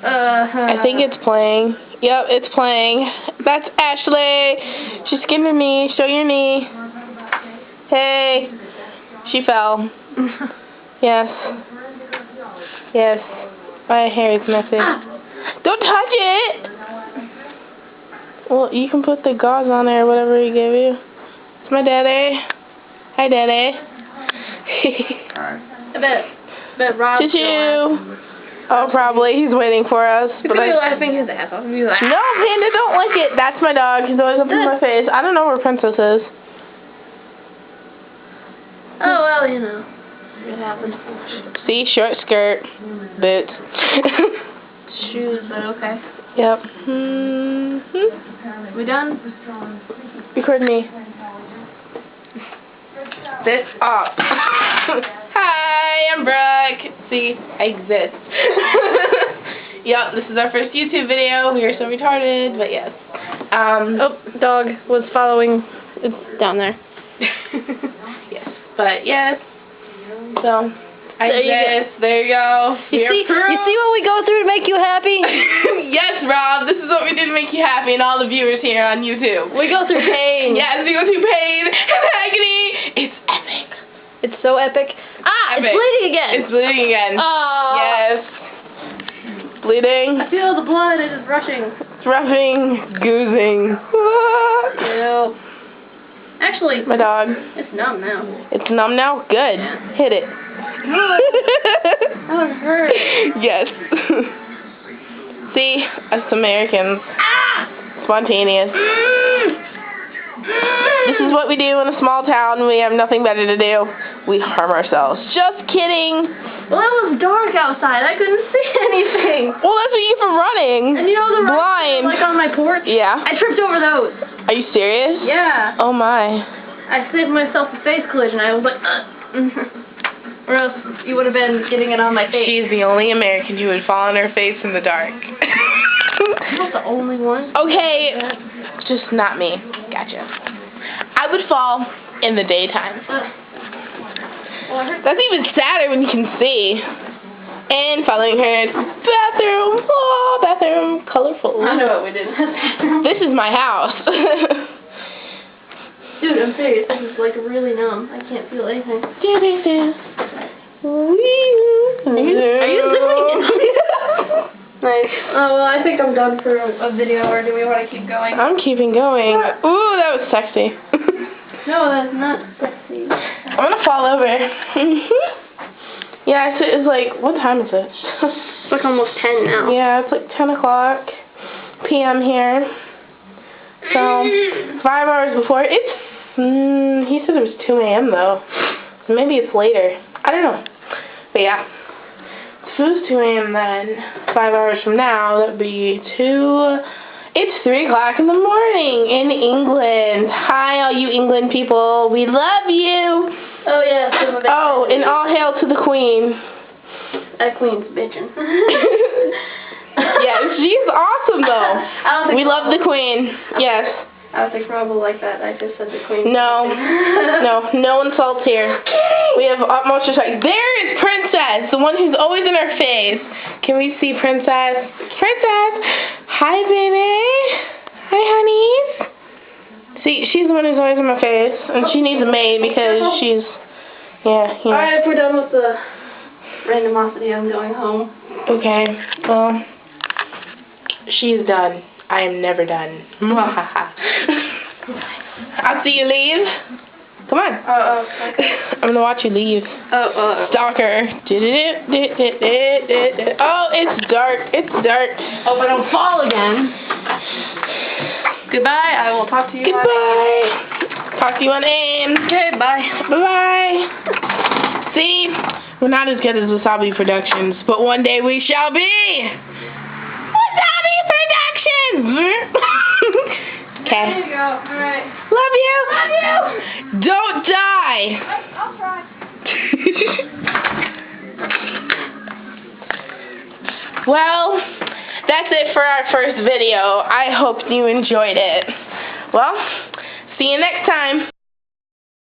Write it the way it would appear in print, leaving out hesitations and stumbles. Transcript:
I think it's playing. Yep, it's playing. That's Ashley. She's skimming me. Show your knee. Hey. She fell. Yes. Yes. My hair is messy. Don't touch it! Well, you can put the gauze on there or whatever he gave you. It's my daddy. Hi, daddy. I bet Rob's Tissue. Oh, probably. He's waiting for us. He's gonna be laughing his ass off. Be like, no, Panda, don't lick it. That's my dog. He's always up in my face. I don't know where Princess is. oh, well, you know. It happens. See, short skirt, boots. Shoes, but okay. Yep. We done? Record me. Sit up. Hi, I'm Brooke. See, I exist. Yep, this is our first YouTube video. We are so retarded, but yes. Oh, dog was following. It's down there. Yes, but yes. So, I there exist. There you go. You see what we go through to make you happy? Yes, Rob. This is what we did to make you happy and all the viewers here on YouTube. We go through pain. Yes, we go through pain and agony. It's epic. It's so epic. Ah, epic. It's bleeding again. It's bleeding again. Oh. Yes. Bleeding. I feel the blood. It is rushing. It's rushing. Goozing. Ew. Actually, my dog. It's numb now. It's numb now? Good. Yeah. Hit it. That would hurt. Yes. See, us Americans. Spontaneous. This is what we do in a small town. We have nothing better to do. We harm ourselves. Just kidding. Well, it was dark outside. I couldn't see anything. Well, that's what you from running. And you know the blind. Like on my porch? Yeah. I tripped over those. Are you serious? Yeah. Oh my. I saved myself a face collision. I was like, or else you would have been getting it on my face. She's the only American who would fall on her face in the dark. I'm not the only one. Okay, just not me. Gotcha. I would fall in the daytime. That's even sadder when you can see. And following her bathroom. Oh, bathroom. Colorful. I know what we did in that bathroom. This is my house. Dude, I'm serious. This is like really numb. I can't feel anything. Are you zooming in? Nice. Oh, well, I think I'm done for a video, or do we want to keep going? I'm keeping going. Ooh, that was sexy. No, that's not sexy. I'm gonna fall over. Yeah, it's like, what time is it? It's like almost 10 now. Yeah, it's like 10 o'clock p.m. here. So, 5 hours before. It's, he said it was 2 a.m. though. So maybe it's later. I don't know. But yeah. If it was 2 a.m. then, 5 hours from now, that would be 2... It's 3 o'clock in the morning in England. Hi, all you England people. We love you. Oh, yeah. Oh, and all hail to the Queen. That Queen's bitchin'. Yeah, she's awesome, though. We love the Queen. Yes. I don't think Rob will like that. I just said the Queen. No. No insults here. We have utmost respect. There is Princess, the one who's always in our face. Can we see Princess? Princess! Hi, baby. Hi, honeys. See, she's the one who's always in my face, and she needs a maid because she's, yeah. Alright, if we're done with the randomosity, I'm going home. Okay, well, she's done. I am never done. I'll see you leave. Come on. Okay. I'm gonna watch you leave. Stalker. Oh, it's dark. It's dark. Oh, but don't fall again. Goodbye. I will talk to you. Goodbye. Talk to you on AIM. Okay, bye. Bye-bye. See? We're not as good as Wasabi Productions, but one day we shall be. Wasabi Productions! Okay. There you go. Alright. Love you. Love you. Don't die. I'll try. Well, that's it for our first video. I hope you enjoyed it. Well, see you next time.